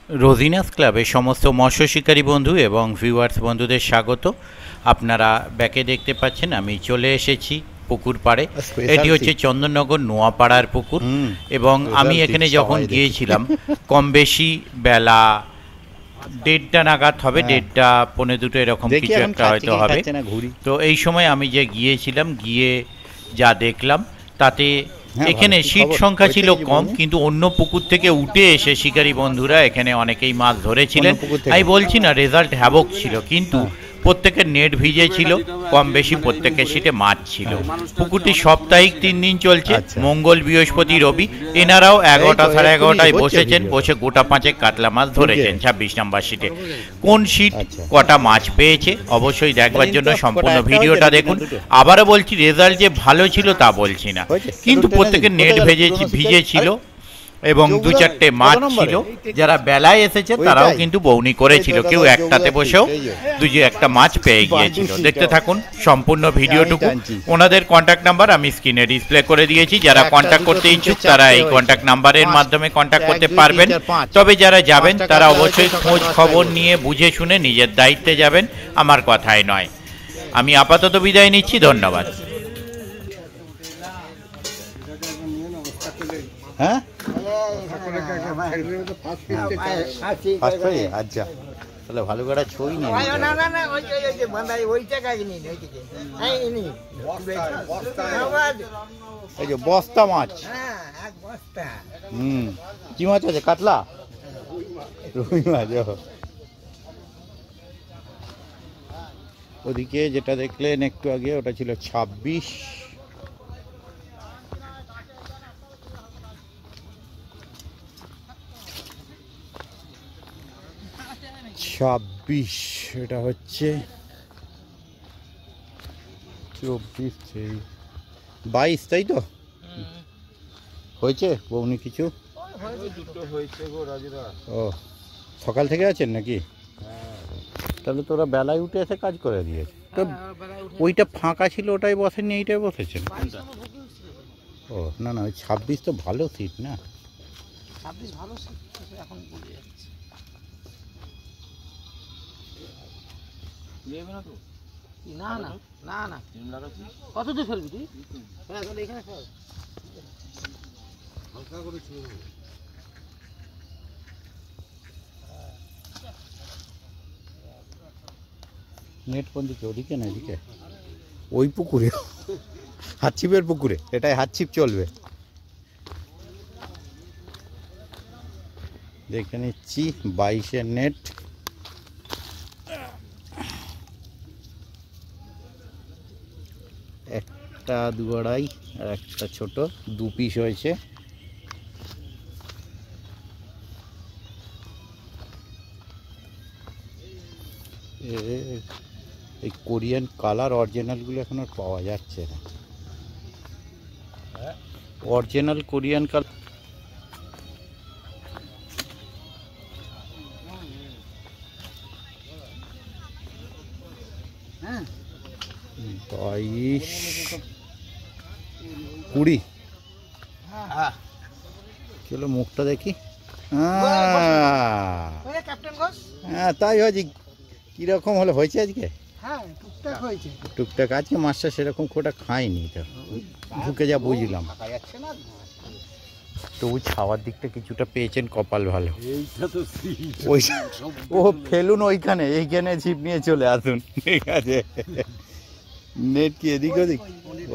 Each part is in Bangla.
রোজিনাস ক্লাবের সমস্ত মৎস্য শিকারী বন্ধু এবং ভিউয়ার্স বন্ধুদের স্বাগত। আপনারা ব্যাকে দেখতে পাচ্ছেন আমি চলে এসেছি পুকুর পাড়ে। এটি হচ্ছে চন্দননগর নোয়াপাড়ার পুকুর এবং আমি এখানে যখন গিয়েছিলাম কম বেশি বেলা 1:30 নাগাদ হবে, 1:30 পৌনে 2 এরকম কিছু একটা হয়তো হবে। তো এই সময় আমি যে গিয়েছিলাম, গিয়ে যা দেখলাম তাতে এখানে সিট সংখ্যা ছিল কম, কিন্তু অন্য পুকুর থেকে উঠে এসে শিকারী বন্ধুরা এখানে অনেকেই মাছ ধরেছিলেন। আমি বলছি না রেজাল্ট হ্যাবক ছিল, কিন্তু প্রত্যেকের নেট ভিজে ছিল, কম বেশি প্রত্যেকের সিটে মাছ ছিল। পুকুরটি সাপ্তাহিক 3 দিন চলছে, মঙ্গল বৃহস্পতি রবি। এনারাও 11টা সাড়ে 11টায় বসেছেন, বসে গোটা 5 কাতলা মাছ ধরেছেন 26 নম্বর সিটে। কোন সিট কটা মাছ পেয়েছে অবশ্যই দেখবার জন্য সম্পূর্ণ ভিডিওটা দেখুন। আবারও বলছি রেজাল্ট যে ভালো ছিল তা বলছি না, কিন্তু প্রত্যেকের নেট ভিজে ছিল এবং 2-4টে মাছ ছিল। যারা বেলায় এসেছে তারাও কিন্তু বৌনি করেছিল, কেউ একটাতে বসেও 2-1টা মাছ পেয়ে গিয়েছিল। দেখতে থাকুন সম্পূর্ণ ভিডিওটুকু। ওনাদের কন্ট্যাক্ট নাম্বার আমি স্ক্রিনে ডিসপ্লে করে দিয়েছি, যারা কন্ট্যাক্ট করতে ইচ্ছুক তারা এই কন্ট্যাক্ট নাম্বারের মাধ্যমে কন্ট্যাক্ট করতে পারবেন। তবে যারা যাবেন তারা অবশ্যই খোঁজ খবর নিয়ে বুঝে শুনে নিজের দায়িত্বে যাবেন, আমার কথাই নয়। আমি আপাতত বিদায় নিচ্ছি, ধন্যবাদ। হ্যাঁ আচ্ছা, তাহলে ভালো করে ছই নিয়ে এই যে বস্তা মাছ। কি মাছ আছে? কাতলা, রুই মাছ। ওদিকে যেটা দেখলেন একটু আগে ওটা ছিল 26। এটা হচ্ছে 24, 22, তাই তো হয়েছে বৌনি কিছু? ও সকাল থেকে আছেন নাকি? তাহলে তোরা বেলায় উঠে এসে কাজ করে দিয়েছে তো। ওইটা ফাঁকা ছিল, ওটাই বসেননি, এইটাই বসেছেন? ও না না, ওই 26 তো ভালো সিট না? 26 ভালো সিট এখন বলে যাচ্ছে। না না না না, কত দূর ফেলবি তুই? হ্যাঁ তাহলে এখানে ফেল, হালকা করে ছুঁড়ে দেবো। নেট কোন দিকে? ওদিকে না এদিকে? ওই পুকুরে, হাতছিপের পুকুরে। এটাই হাতছিপ চলবে। দেখে নিচ্ছি 22-এর নেট। একটা 2-2.5 আর একটা ছোট 2 পিস হয়েছে। এই কোরিয়ান কালার অরিজিনালগুলো এখন আর পাওয়া যাচ্ছে না। Original Korean colour 22, 20। চলো মুখটা দেখি। হ্যাঁ তাই হয়েছে। কিরকম হলো হয়েছে আজকে? টুকটাক। আজকে মাছটা সেরকম খোটা খাইনি, তো ঢুকে যা বুঝলাম। তবু ছাওয়ার দিকটা কিছুটা পেয়েছেন, কপাল ভালো। ও ফেলুন ওইখানে, এইখানে ছিপ নিয়ে চলে আসুন, ঠিক আছে? নেট কি এদিক ওদিক?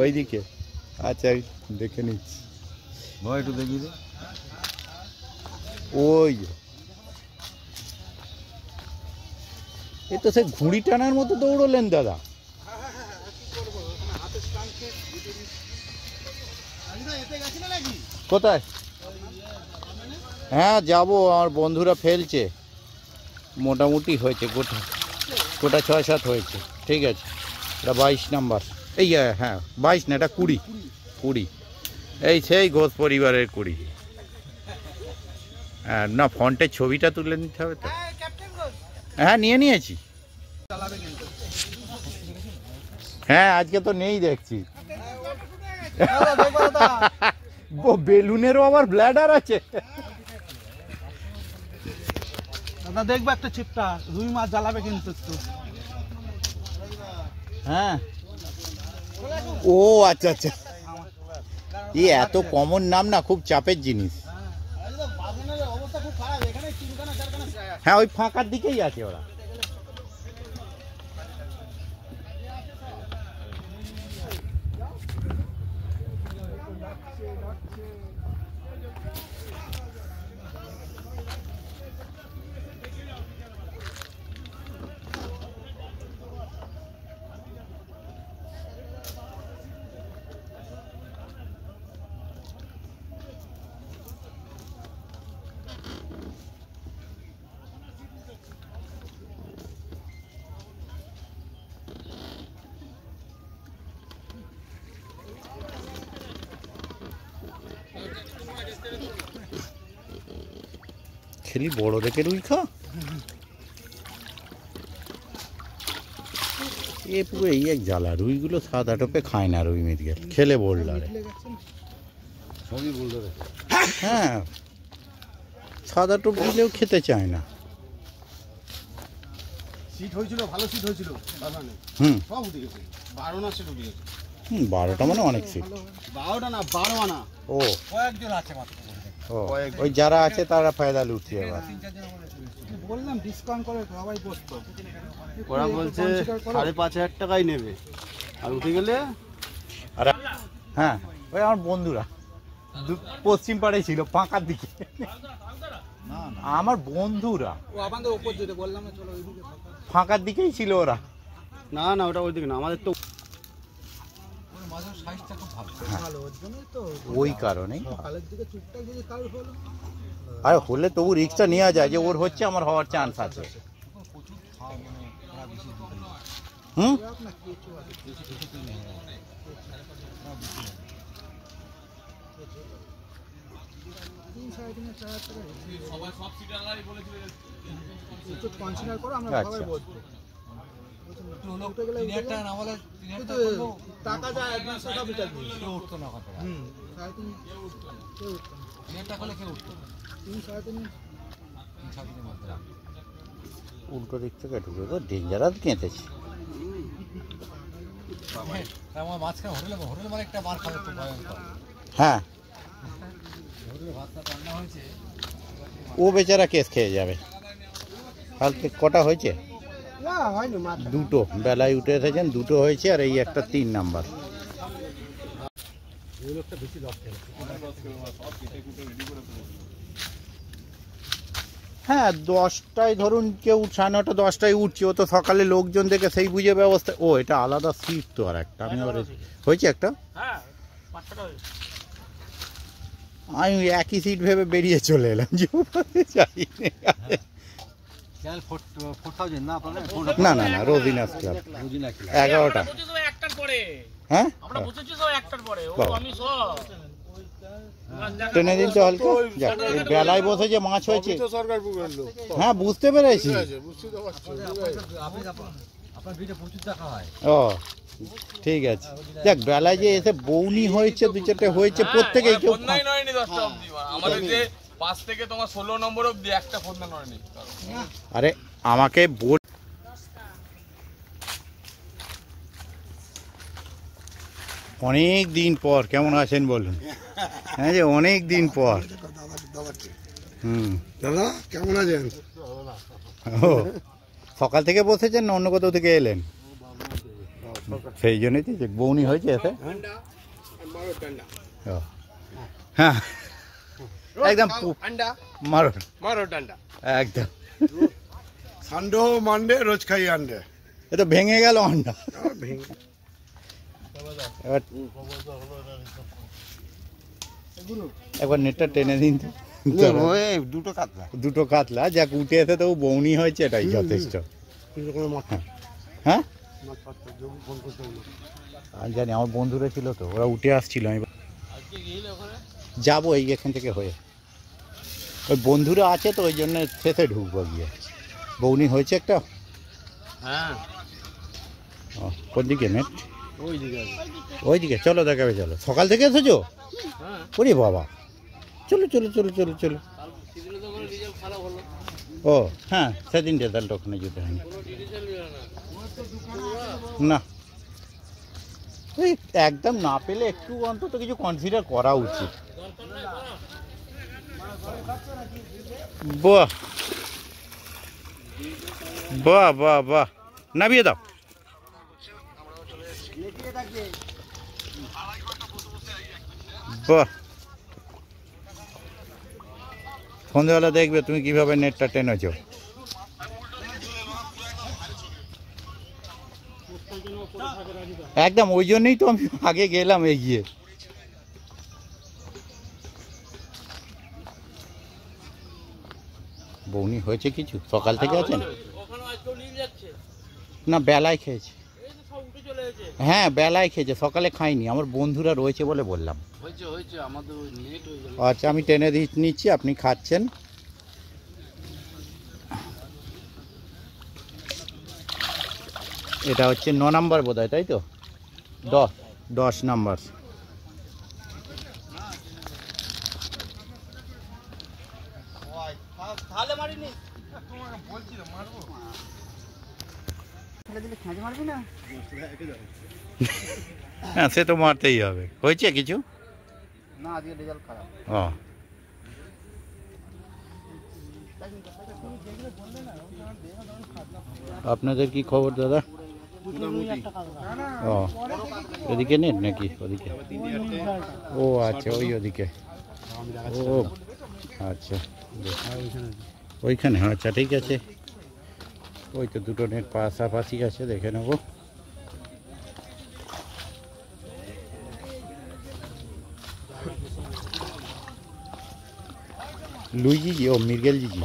ওইদিকে? আচ্ছা দেখে নিচ্ছি, একটু দেখি। ওই এ তো সে ঘুড়ি টানার মতো দৌড়লেন দাদা। কোথায়? হ্যাঁ যাবো, আমার বন্ধুরা ফেলছে। মোটামুটি হয়েছে, গোটা 6-7 হয়েছে। ঠিক আছে, এটা 22 নাম্বার। এই হ্যাঁ 22 না, এটা 20। এই সেই ঘোষ পরিবারের 20। হ্যাঁ না, ফন্টের ছবিটা তুলে নিতে হবে তো। হ্যাঁ নিয়ে নিয়েছি। হ্যাঁ আজকে তো নেই দেখছি। বেলুনেরও আবার ব্ল্যাডার আছে। দাদা দেখবে একটা চিপটা রুই মাছ জ্বালাবে কিন্তু একটু। হ্যাঁ, ও আচ্ছা আচ্ছা, এই এত কমন নাম না, খুব চাপের জিনিস। হ্যাঁ, ওই ফাঁকার দিকেই আছে ওরা। খেলি বড় দেখে রুই খা, এ পুরো এই এক জ্বালা। রুইগুলো সাদা টোপে খায় না, রুই মির্গেল খেলে বোল্ডারে। হ্যাঁ, সাদা টোপ দিলেও খেতে চায় না। সিট হয়েছিল, ভালো সিট হয়েছিল। হুম, সব উঠে গেছে, 12 আনা সিট উঠে গেছে। 12টা মানে অনেক সিট। 12টা না, 12 আনা। ও, কয়েকজন আছে মাত্র। ও, ওই যারা আছে তারা ফায়দা লুটছে এবার। বললাম ডিসকাউন্ট করে সবাই বসতো। ওরা বলছে 5,500 টাকাই নেবে, আর উঠে গেলে। আর হ্যাঁ, ওই আমার বন্ধুরা পশ্চিম পাড়ায় ছিল, ফাঁকার দিকে। আমার বন্ধুরা ও আমাদের উপর যেতে বললাম চলো ওইদিকে। ফাঁকার দিকেই ছিল ওরা। না না, ওটা ওইদিকে না, আমাদের তো মাছের সাইজটা খুব ভালো, ওর জন্যই তো ওই কারণেই। সকালের দিকে টুকটাক যদি কারোর হলো, আর হলে তবু রিক্সটা নেওয়া যায় যে ওর হচ্ছে, আমার হওয়ার চান্স আছে। হুম, আপনার কিছু আছে কনসিডার করো, আমরা আচ্ছা। সবাই বসবো। টাকা যায় 200 টাকা বিচার কেউ উঠতো না। 3.5 কেউ উঠতো না, 3 করলে কেউ উঠতো না। 3-3.5 মধ্যে উল্টো দিক থেকে ঢুকে তো ডেঞ্জারাস কেঁদেছে। আমার মাঝখানে হোটেলে মানে একটা বার খাবে তো ভয়ঙ্কর। হ্যাঁ, হোটেলে ভাতটা রান্না হয়েছে, ও বেচারা কেস খেয়ে যাবে। কালকে কটা হয়েছে? না হয়নি মাত্র 2টো। বেলায় উঠে এসেছেন, 2টো হয়েছে, আর এই একটা 3 নাম্বার। ওই লোকটা বেশি লস খেলো। হ্যাঁ, 10টায় ধরুন কেউ 9:30 10টায় উঠছে, ও তো সকালে লোকজন দেখে সেই বুঝে ব্যবস্থা। ও, এটা আলাদা সিট তো, আর একটা আমি আবার হয়েছে একটা। হ্যাঁ, 5টা আমি একই সিট ভেবে বেরিয়ে চলে এলাম, যে যাই চ্যানেল 4000 না আপনাদের? না না না, রোজিনাস ক্লাব 11টা। হ্যাঁ, আমরা বুঝেছি সব একটার পরে ও আমি সব টেনে দিন তো হালকা। যাক, এই বেলায় বসে যে মাছ হয়েছে। হ্যাঁ, বুঝতে পেরেছি। আপনার ভিডিও প্রচুর দেখা হয়। ও, ঠিক আছে। দেখ, বেলায় যে এসে বৌনি হয়েছে, 2-4টে হয়েছে, প্রত্যেকেই কেউ ফোনই নয়নি 10টা অবধি আমাদের যে 5 থেকে তোমার 16 নম্বর অবধি একটা ফোন নয়নি। আরে আমাকে বল। অনেক দিন পর, কেমন আছেন বলুন? হ্যাঁ, যে অনেক দিন পর। হুম, দাদা কেমন আছেন? ও, সকাল থেকে বসেছেন না অন্য কোথাও থেকে এলেন? সেই জন্যই তো বৌনি হয়েছে এসে। ও, হ্যাঁ, একদম মারো ডান্ডা, একদম। সানডে মানডে রোজ খাই আন্ডে। এ তো ভেঙে গেল আন্ডা। একবার নেটটা টেনে দিন তো। 2টো কাতলা, যাক উঠে এসে তো বৌনি হয়েছে, এটাই যথেষ্ট। হ্যাঁ, আমি জানি, আমার বন্ধুরা ছিল তো, ওরা উঠে আসছিল। আমি যাবো এই এখান থেকে হয়ে, ওই বন্ধুরা আছে তো, ওই জন্য শেষে ঢুকবো গিয়ে। বৌনি হয়েছে একটা। হ্যাঁ, ও, কোন দিকে নেট? ওইদিকে। ওইদিকে চলো, দেখাবে চলো। সকাল থেকে এসেছো? ওরে বাবা, চলো চলো চলো চলো চলো। ও হ্যাঁ, সেদিন রেজাল্ট ওখানে যেতে হয়নি না। এই একদম না পেলে একটু অন্তত কিছু কনসিডার করা উচিত। বাহ বাহ বাহ বাহ, নামিয়ে দাও। বাহ, সন্ধ্যেবেলা দেখবে তুমি কিভাবে নেটটা টেনেছো। একদম ওই জন্যই তো আমি আগে গেলাম এগিয়ে। বৌনি হয়েছে কিছু? সকাল থেকে আছেন না? বেলায় খেয়েছে। হ্যাঁ বেলায় খেয়েছে, সকালে খাইনি। আমার বন্ধুরা রয়েছে বলে বললাম। আচ্ছা আমি টেনে নিচ্ছি, আপনি খাচ্ছেন। এটা হচ্ছে 9 নাম্বার বোধ হয়, তাই তো? 10 নাম্বার। হ্যাঁ সে তো মারতেই হবে। হয়েছে কিছু? না, আজকে রেজাল্ট খারাপ। ও আপনাদের কি খবর দাদা? ও ওদিকে নেট নাকি? ওদিকে? ও আচ্ছা, ওদিকে। ও আচ্ছা, ওইখানে। আচ্ছা ঠিক আছে, ওই তো দুটো নেট পাশাপাশি আছে, দেখে নেবো। লুইজি, ও মির্গেল জিজি।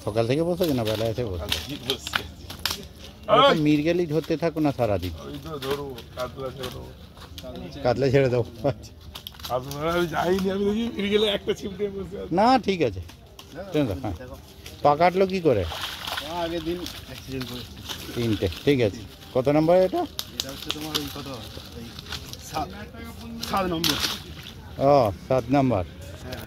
সকাল থেকে বসেছে না বেলা এসে বসে? মির্গেলই ধরতে থাকো না সারাদিন। কাতলা ছেড়ে দাও। না ঠিক আছে, হ্যাঁ। পা কাটলো কি করে? আগের দিন অ্যাক্সিডেন্ট করে। 3টে, ঠিক আছে। কত নাম্বার এটা? এটা হচ্ছে তোমার ওই কত 7 নম্বর। ও 7 নাম্বার। হ্যাঁ,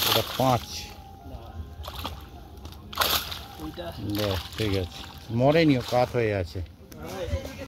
এটা 5। বেশ ঠিক আছে, মরেনিও, কাত হয়ে আছে।